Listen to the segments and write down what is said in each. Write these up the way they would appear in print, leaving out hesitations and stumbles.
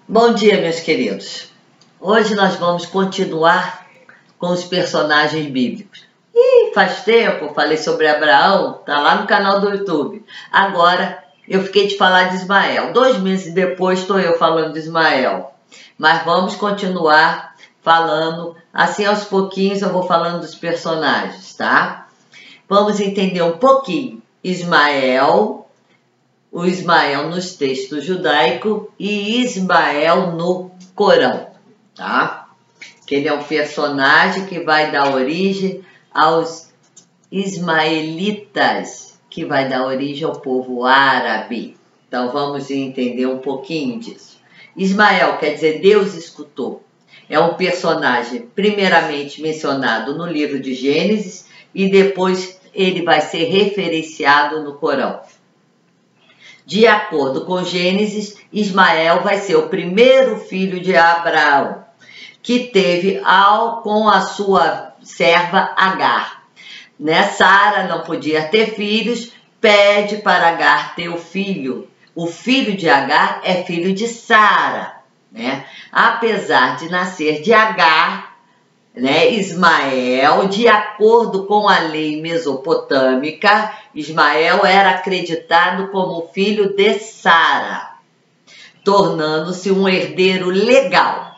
Bom dia, meus queridos. Hoje nós vamos continuar com os personagens bíblicos. Faz tempo, falei sobre Abraão, tá lá no canal do YouTube. Agora eu fiquei de falar de Ismael. 2 meses depois estou eu falando de Ismael. Mas vamos continuar falando, assim aos pouquinhos eu vou falando dos personagens, tá? Vamos entender um pouquinho o Ismael nos textos judaicos e Ismael no Corão, tá? Que ele é um personagem que vai dar origem aos ismaelitas, que vai dar origem ao povo árabe. Então vamos entender um pouquinho disso. Ismael quer dizer Deus escutou. É um personagem primeiramente mencionado no livro de Gênesis e depois ele vai ser referenciado no Corão. De acordo com Gênesis, Ismael vai ser o primeiro filho de Abraão, que teve com a sua serva Agar. Sara não podia ter filhos, pede para Agar ter o filho. O filho de Agar é filho de Sara, Apesar de nascer de Agar, Ismael, de acordo com a lei mesopotâmica, Ismael era acreditado como filho de Sara, tornando-se um herdeiro legal.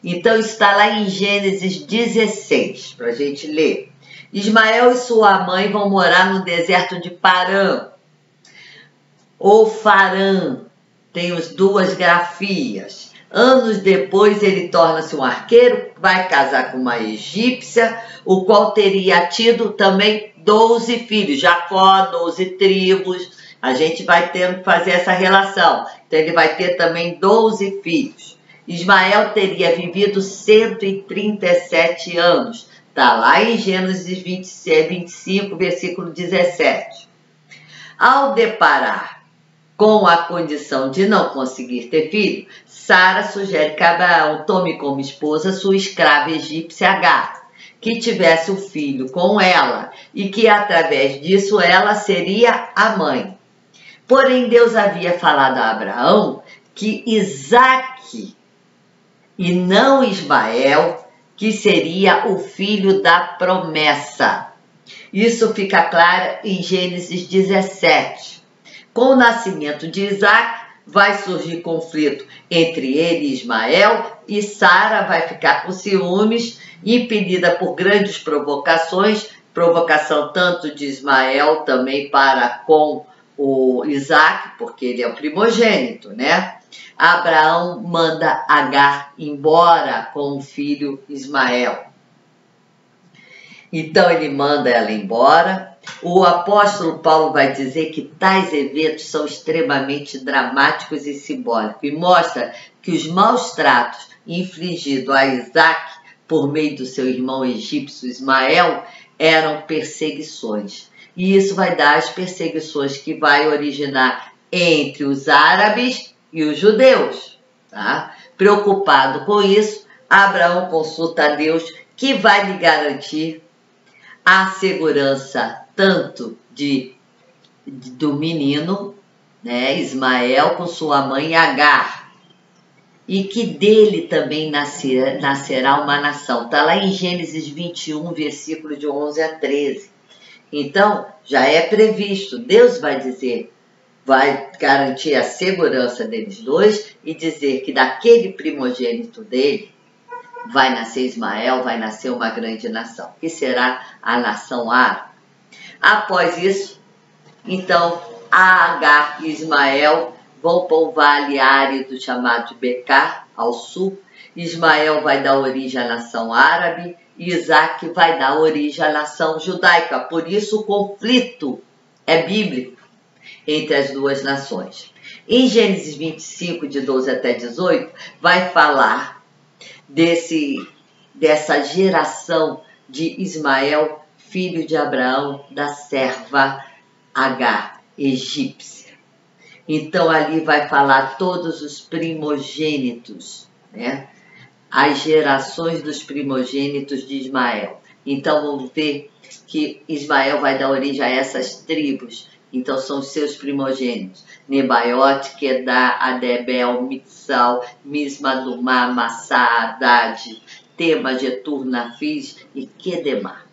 Então está lá em Gênesis 16, para a gente ler. Ismael e sua mãe vão morar no deserto de Parã, ou Farã, tem as duas grafias. Anos depois ele torna-se um arqueiro, vai casar com uma egípcia, o qual teria tido também 12 filhos, Jacó, 12 tribos, a gente vai tendo que fazer essa relação. Então ele vai ter também 12 filhos. Ismael teria vivido 137 anos, está lá em Gênesis 25, versículo 17. Ao deparar com a condição de não conseguir ter filho, Sara sugere que Abraão tome como esposa sua escrava egípcia Agar, que tivesse o filho com ela e que através disso ela seria a mãe. Porém, Deus havia falado a Abraão que Isaque e não Ismael, que seria o filho da promessa. Isso fica claro em Gênesis 17. Com o nascimento de Isaque, vai surgir conflito entre ele e Ismael, e Sara vai ficar com ciúmes, impedida por grandes provocações, provocação tanto de Ismael também para com o Isaque, porque ele é o primogênito, Abraão manda Agar embora com o filho Ismael. Então ele manda ela embora. O apóstolo Paulo vai dizer que tais eventos são extremamente dramáticos e simbólicos e mostra que os maus tratos infligidos a Isaque por meio do seu irmão egípcio Ismael eram perseguições. E isso vai dar as perseguições que vai originar entre os árabes e os judeus. Preocupado com isso, Abraão consulta a Deus, que vai lhe garantir a segurança tanto do menino, Ismael, com sua mãe Agar, e que dele também nascerá uma nação. Está lá em Gênesis 21, versículo de 11 a 13. Então, já é previsto, Deus vai dizer, vai garantir a segurança deles dois e dizer que daquele primogênito dele vai nascer Ismael, vai nascer uma grande nação, que será a nação árabe. Após isso, então, Agar e Ismael vão para o vale árido chamado de Becar, ao sul. Ismael vai dar origem à nação árabe e Isaque vai dar origem à nação judaica. Por isso o conflito é bíblico entre as duas nações. Em Gênesis 25, de 12 até 18, vai falar dessa geração de Ismael, filho de Abraão, da serva Agar, egípcia. Então ali vai falar todos os primogênitos, as gerações dos primogênitos de Ismael. Então vamos ver que Ismael vai dar origem a essas tribos Então são os seus primogênitos: Nebaiote, Quedar, Adebel, Mitsal, Misma, Dumá, Massá, Haddad, Tema, Getur, Nafis e Quedemar.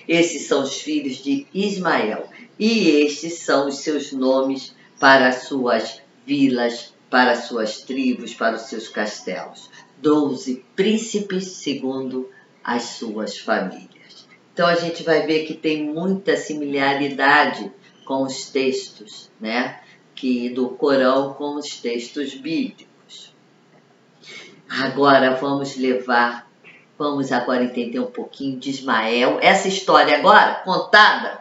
Esses são os filhos de Ismael, e estes são os seus nomes para as suas vilas, para as suas tribos, para os seus castelos. 12 príncipes segundo as suas famílias. Então a gente vai ver que tem muita similaridade com os textos, né, do Corão com os textos bíblicos. Agora vamos agora entender um pouquinho de Ismael. Essa história agora contada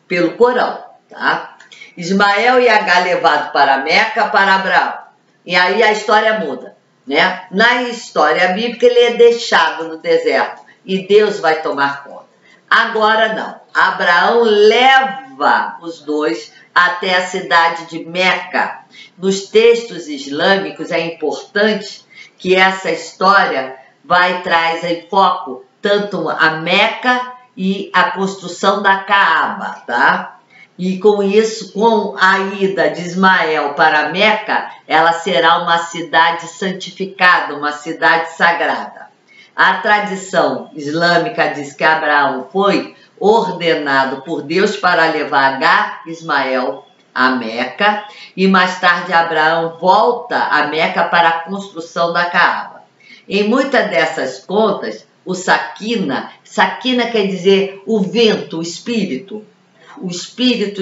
pelo Corão, tá? Ismael e Agar levado para Meca, para Abraão. E aí a história muda, né? Na história bíblica ele é deixado no deserto e Deus vai tomar conta. Agora não. Abraão leva os dois até a cidade de Meca. Nos textos islâmicos é importante que essa história traz em foco tanto a Meca e a construção da Caaba, tá? E com isso, com a ida de Ismael para Meca, ela será uma cidade santificada, uma cidade sagrada. A tradição islâmica diz que Abraão foi ordenado por Deus para levar Agar, Ismael, a Meca, e mais tarde Abraão volta a Meca para a construção da Caaba. Em muitas dessas contas, o Sakina quer dizer o vento, o Espírito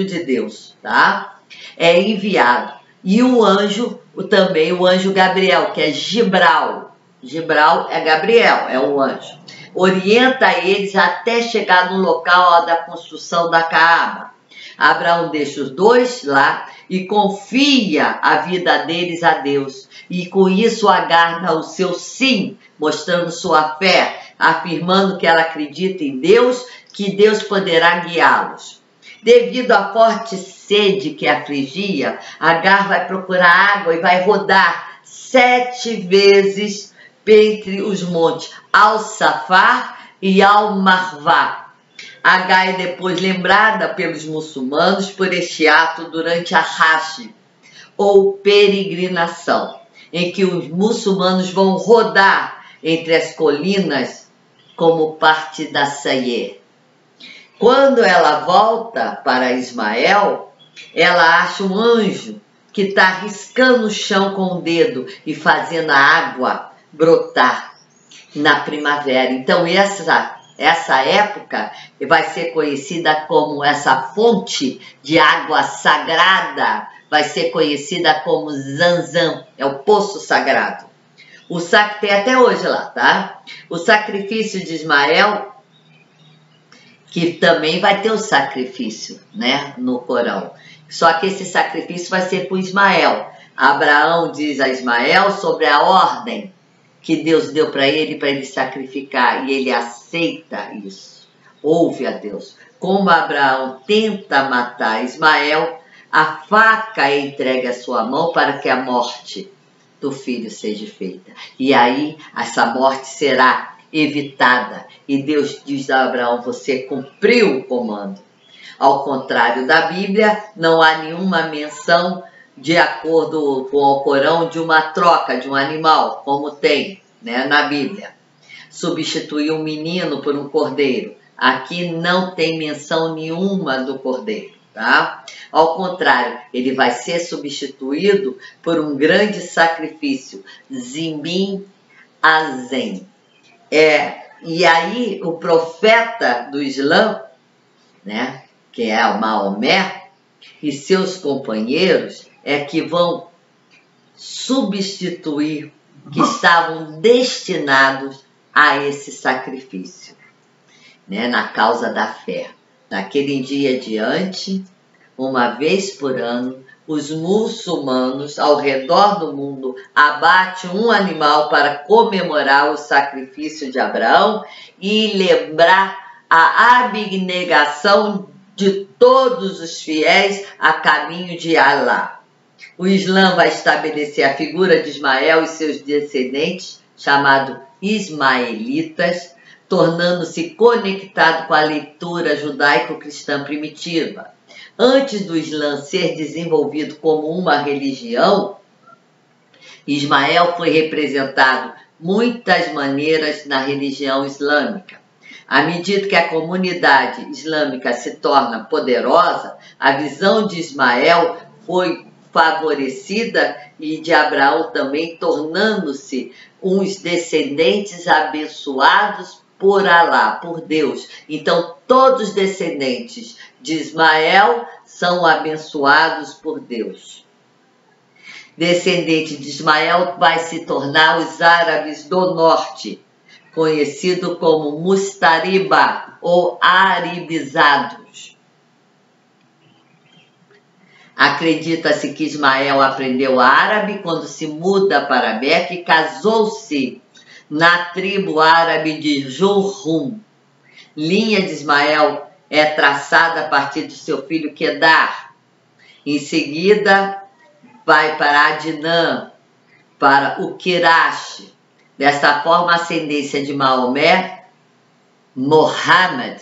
de Deus, tá? É enviado. E o anjo, também o anjo Gabriel, que é Gibral. Gibral é Gabriel, é um anjo. Orienta eles até chegar no local da construção da Caaba. Abraão deixa os dois lá e confia a vida deles a Deus. E com isso Agar dá o seu sim, mostrando sua fé, afirmando que ela acredita em Deus, que Deus poderá guiá-los. Devido à forte sede que afligia, Agar vai procurar água e vai rodar 7 vezes entre os montes Al-Safar e Al-Marvá. Agar é depois lembrada pelos muçulmanos por este ato durante a Hajj, ou peregrinação, em que os muçulmanos vão rodar entre as colinas como parte da Sayer. Quando ela volta para Ismael, ela acha um anjo que está riscando o chão com o dedo e fazendo a água brotar na primavera. Então essa época vai ser conhecida como essa fonte de água sagrada, vai ser conhecida como Zamzam, é o poço sagrado. Tem até hoje lá, tá? O sacrifício de Ismael, que também vai ter o sacrifício, né, no Corão. Só que esse sacrifício vai ser por Ismael. Abraão diz a Ismael sobre a ordem que Deus deu para ele sacrificar, e ele aceita isso, ouve a Deus. Como Abraão tenta matar Ismael, a faca é entregue à sua mão para que a morte do filho seja feita. E aí essa morte será evitada. E Deus diz a Abraão: você cumpriu o comando. Ao contrário da Bíblia, não há nenhuma menção, de acordo com o Corão, de uma troca de um animal, como tem, né, na Bíblia. Substituir um menino por um cordeiro. Aqui não tem menção nenhuma do cordeiro, tá? Ao contrário, ele vai ser substituído por um grande sacrifício, Zibim Azem. E aí o profeta do Islã, né, que é o Maomé, e seus companheiros que vão substituir, que estavam destinados a esse sacrifício, né, na causa da fé. Daquele dia adiante, uma vez por ano, os muçulmanos ao redor do mundo abatem um animal para comemorar o sacrifício de Abraão e lembrar a abnegação de todos os fiéis a caminho de Alá. O Islã vai estabelecer a figura de Ismael e seus descendentes, chamado ismaelitas, tornando-se conectado com a leitura judaico-cristã primitiva. Antes do Islã ser desenvolvido como uma religião, Ismael foi representado muitas maneiras na religião islâmica. À medida que a comunidade islâmica se torna poderosa, a visão de Ismael foi favorecida e de Abraão também, tornando-se uns descendentes abençoados por Alá, por Deus. Então, todos os descendentes de Ismael são abençoados por Deus. Descendente de Ismael vai se tornar os árabes do norte, conhecido como Mustariba ou aribizados. Acredita-se que Ismael aprendeu árabe quando se muda para Meca e casou-se na tribo árabe de Jurhum. Linha de Ismael é traçada a partir do seu filho Kedar. Em seguida, vai para Adnã, para o Kirash. Desta forma, a ascendência de Maomé, Mohammed,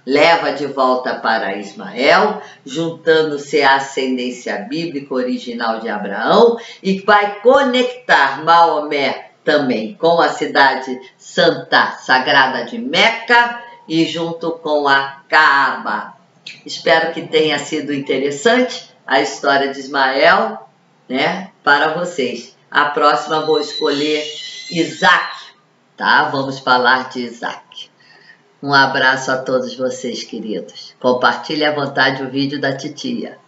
leva de volta para Ismael, juntando-se à ascendência bíblica original de Abraão, e vai conectar Maomé também com a cidade santa, sagrada de Meca, e junto com a Kaaba. Espero que tenha sido interessante a história de Ismael, né, para vocês. A próxima vou escolher Isaac, tá? Vamos falar de Isaac. Um abraço a todos vocês, queridos. Compartilhe à vontade o vídeo da titia.